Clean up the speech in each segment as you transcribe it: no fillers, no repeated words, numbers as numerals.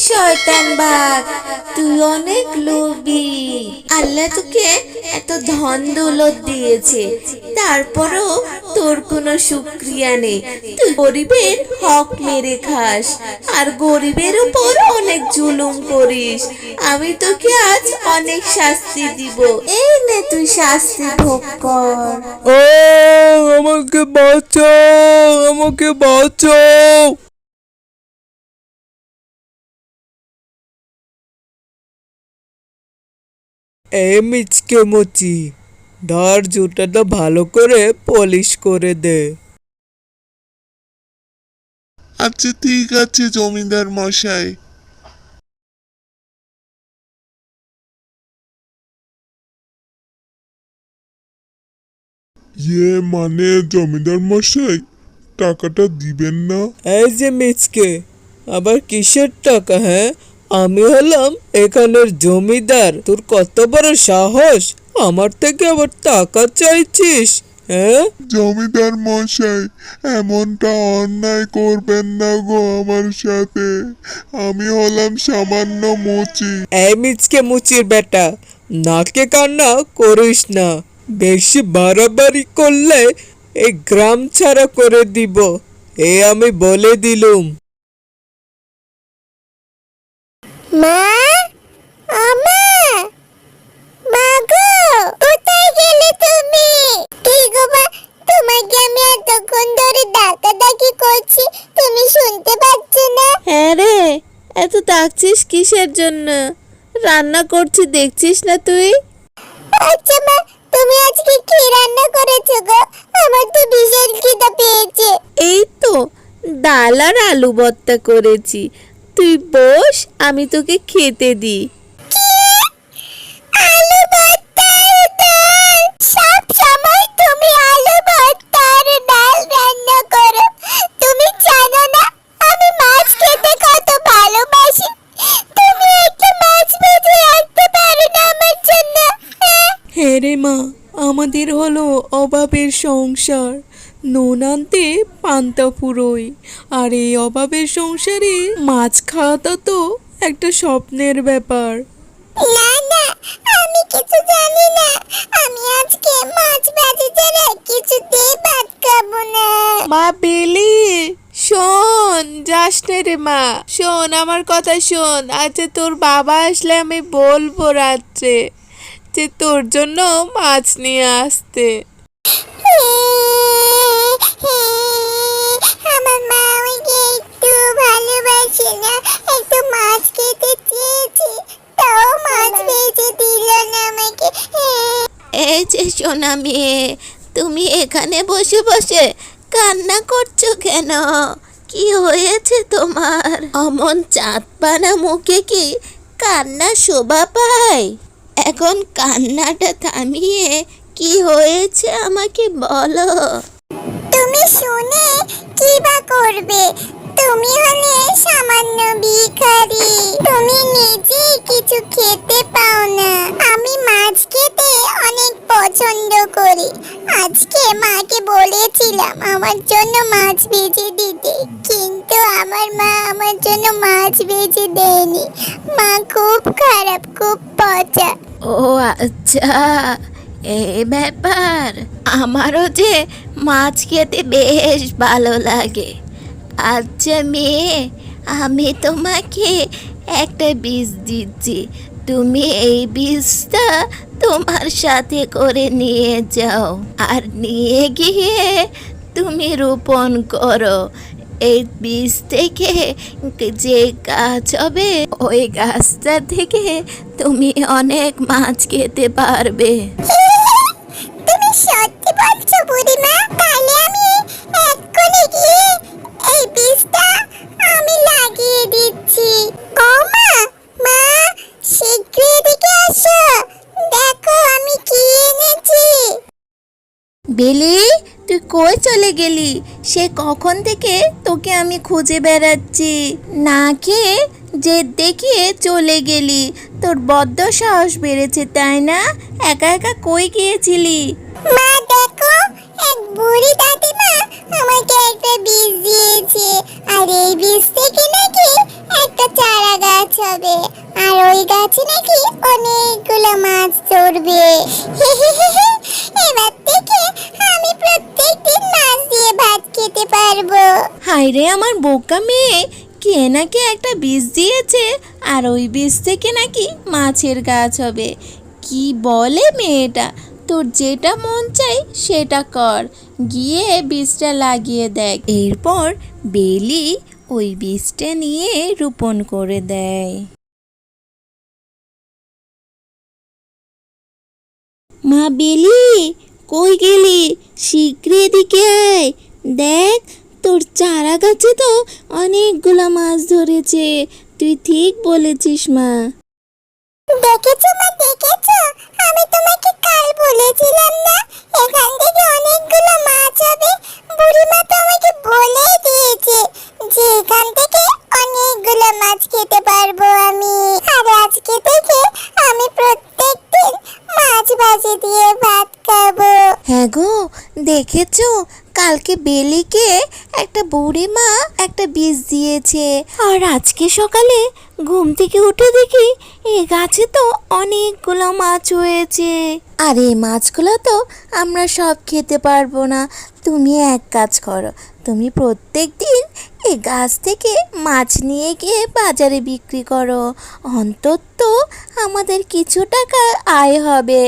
শয়তান বাঘ, তুই অনেক লোভী। আল্লাহ তোকে এত ধন দৌলত দিয়েছে, তারপরও তোর কোনো শুকরিয়া নেই। তুই গরিবের হক মেরে খাস আর গরিবের উপর অনেক জুলুম করিস। আমি তোকে আজ অনেক শাস্তি দিব, এই নে তুই শাস্তি ভোগ কর। ও আমাকে বাঁচাও, আমাকে বাঁচাও। মিচকে মুচি, ধর জুতাটা ভালো করে পলিশ করে দে। আচ্ছা ঠিক আছে জমিদার মশাই। মানে জমিদার মশাই, টাকাটা দিবেন না? এই যে মিচকে, আবার কিসের টাকা? হ্যাঁ, আমি হলাম এখানের জমিদার। তোর কত বড় সাহস, আমার থেকে আবার টাকা চাইছিস? হ্যাঁ জমিদার মশাই, এমনটা অন্যায় করবেন না গো আমার সাথে। আমি হলাম সামান্য মুচি। এই মিচকে মুচির বেটা, নাকে কান্না করিস না। বেশি বাড়াবাড়ি করলে এই গ্রাম ছাড়া করে দিব, এ আমি বলে দিলুম। মা, আমা, মাগো, কোথায় গেলে তুমি? কি গো মা, তোমাকে আমি এতক্ষণ ধরে ডাকাডাকি করছি, তুমি শুনতে পাচ্ছ না? হ্যাঁ রে, এত ডাকছিস কিসের জন্য? রান্না করছি দেখছিস না তুই? আচ্ছা মা, তুমি আজকে কি রান্না করেছো গো? আমার তো ভীষণ খিদা পেয়েছে। এই তো ডাল আর আলু ভর্তা করেছি, তুই বস, আমি তোকে খেতে দিই। আলু ভর্তা আর ডাল? সব সময় তুমি আলু ভর্তা আর ডাল রান্না করো। তুমি জানো না আমি মাছ খেতে কত ভালোবাসি? তুমি একটা মাছ ভেজে রাখতে পারো না আমার জন্য? হ্যাঁ রে মা, আমাদের হলো অভাবের সংসার, নুন আনতে পান্তা ফুরোয়। আর এই অভাবের সংসারে মাছ খাওয়াটা তো একটা স্বপ্নের ব্যাপার। না না, আমি কিছু জানি না। আমি আজকে মাছ ভাজি ছাড়া কিছুতেই ভাত খাবো না। মা বেলি, শোন, যাস নে রে মা, শোন আমার কথা শোন। আচ্ছা তোর বাবা আসলে আমি বলবো রাত্রে যে তোর জন্য মাছ নিয়ে আসতে। আমার মা আমাকে একটু ভালোবাসে না। একটু মাছ খেতে চেয়েছি, তাও মাছ ভেজে দিল না আমাকে। এই যে সোনা মেয়ে, তুমি এখানে বসে বসে কান্না করছো কেন? কি হয়েছে তোমার? অমন চাঁদপানা মুখে কি কান্না শোভা পায়? এখন কান্নাটা থামিয়ে কি হয়েছে আমাকে বলো। তুমি শুনে কি বা করবে? তুমি হলে সামান্য ভিখারি, তুমি নিজে কিছু খেতে পাও না। আমি মাছ খেতে অনেক পছন্দ করি। আজকে মাকে বলেছিলাম আমার জন্য মাছ ভেজে দিতে, কিন্তু আমার মা আমার জন্য মাছ ভেজে দেয়নি। মা খুব খারাপ, খুব পচা। ও আচ্ছা, এই ব্যাপার। আমারও যে মাছ খেতে বেশ ভালো লাগে। আচ্ছা মেয়ে, আমি তোমাকে একটা বীজ দিচ্ছি, তুমি এই বীজটা তোমার সাথে করে নিয়ে যাও, আর নিয়ে গিয়ে তুমি রোপণ করো। এই বীজ থেকে যে গাছ হবে, ওই গাছটা থেকে তুমি অনেক মাছ খেতে পারবে। তুমি সত্যি বলছো বুড়িমা? তাহলে আমি এক্ষুনি গিয়ে এই বীজটা আমি লাগিয়ে দিচ্ছি। ও মা, মা, শীঘ্রই এদিকে আসো, দেখো আমি কি এনেছি। বেলি, তুই কই চলে গেলি? সে কখন থেকে তোকে আমি খুঁজে বেড়াচ্ছি। না খেয়ে জেদ দেখিয়ে চলে গেলি, তোর বড্ড সাহস বেড়েছে তাই না? একা একা কই গিয়েছিলি? মা দেখো, এক বুড়ি দাদিমা আমাকে একটা বীজ দিয়েছে, আর এই বীজ থেকে নাকি একটা চারা গাছ যাবে, আর ওই গাছে নাকি অনেকগুলো মাছ ধরবে। এবার থেকে আমি প্রত্যেকদিন মাছ দিয়ে ভাত খেতে পারবো। হায়রে আমার বোকা মেয়ে, কে নাকি একটা বীজ দিয়েছে আর ওই বীজ থেকে নাকি মাছের গাছ হবে। কি বলে মেয়েটা, তোর যেটা মন চাই সেটা কর, গিয়ে বীজটা লাগিয়ে দেখ। এরপর বেলি ওই বীজটা নিয়ে রোপণ করে দেয়। মা বেলি, কই গেলি? শীঘ্র এদিকে আয়, দেখ তোর চারা গাছে তো অনেকগুলো মাছ ধরেছে। তুই ঠিক বলেছিস মা। দেখেছো মা, দেখেছো? আমি তোমাকে কাল বলেছিলাম না এখান থেকে অনেকগুলো মাছ হবে। বুড়িমা তো আমাকে বলেই দিয়েছে যে এখান থেকে অনেকগুলো মাছ খেতে পারবো আমি। আর আজকে থেকে আমি প্রত্যেকদিন মাছ ভাজি দিয়ে ভাত খাবো। হ্যাঁ গো, দেখেছো কালকে বেলিকে একটা বুড়িমা একটা বীজ দিয়েছে, আর আজকে সকালে ঘুম থেকে উঠে দেখি এই গাছে তো অনেকগুলো মাছ হয়েছে। আর এই মাছগুলো তো আমরা সব খেতে পারবো না। তুমি এক কাজ করো, তুমি প্রত্যেক দিন এই গাছ থেকে মাছ নিয়ে গিয়ে বাজারে বিক্রি করো, অন্তত আমাদের কিছু টাকা আয় হবে।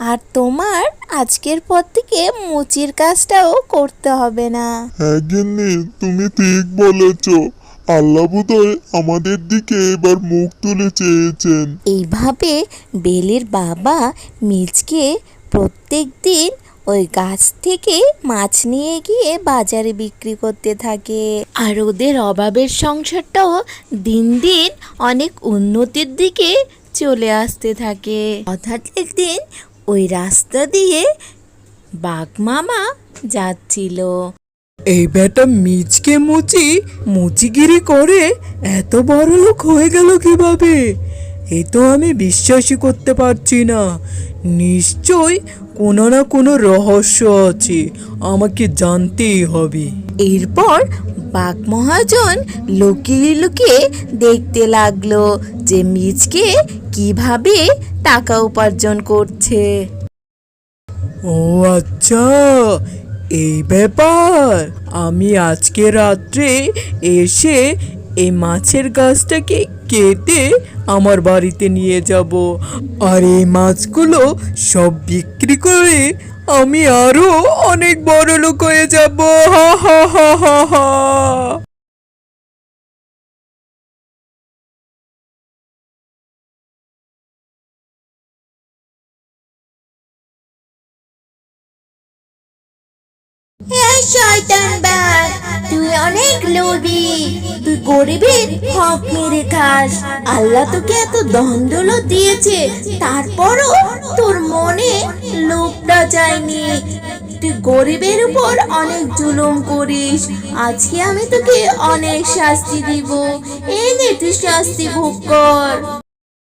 আর তোমার আজকের পর থেকে মুচির কাজটাও করতে হবে না। হ্যাঁ গিন্নি, তুমি ঠিক বলেছ। আল্লাহ বোধহয় আমাদের দিকে এবার মুখ তুলে চেয়েছেন। এইভাবে বেলির বাবা মিচকে প্রত্যেক দিন ওই গাছ থেকে মাছ নিয়ে গিয়ে বাজারে বিক্রি করতে থাকে। আর ওদের অভাবের সংসারটাও দিন দিন অনেক উন্নতির দিকে চলে আসতে থাকে। হঠাৎ একদিন ওই রাস্তা দিয়ে বাঘ মামা যাচ্ছিল। এই বেটা মিচকে মুচিগিরি করে এত বড় লোক হয়ে গেল কিভাবে? এ তো আমি বিশ্বাসই করতে পারছি না। নিশ্চয় কোনো না কোনো রহস্য আছে, আমাকে জানতেই হবে। এরপর বাঘ মহাজন লুকিয়ে লুকিয়ে দেখতে লাগলো যে মিচকে কিভাবে টাকা উপার্জন করছে। ও আচ্ছা, এই ব্যাপার। আমি আজকে রাত্রে এসে এই মাছের গাছটাকে কেটে আমার বাড়িতে নিয়ে যাব, আর এই মাছগুলো সব বিক্রি করে আমি আরো অনেক বড় লোক হয়ে যাব। হা হা হা হা হা। শয়তান বাঘ, তুই অনেক লোভী, তুই গরিবের হক মেরে খাস। আল্লাহ তোকে এত ধন দৌলত দিয়েছে, তারপরও তোর মনে লোভটা যায়নি। তুই গরিবের উপর অনেক জুলুম করিস। আজকে আমি তোকে অনেক শাস্তি দিব, এই নে তুই শাস্তি ভোগ কর।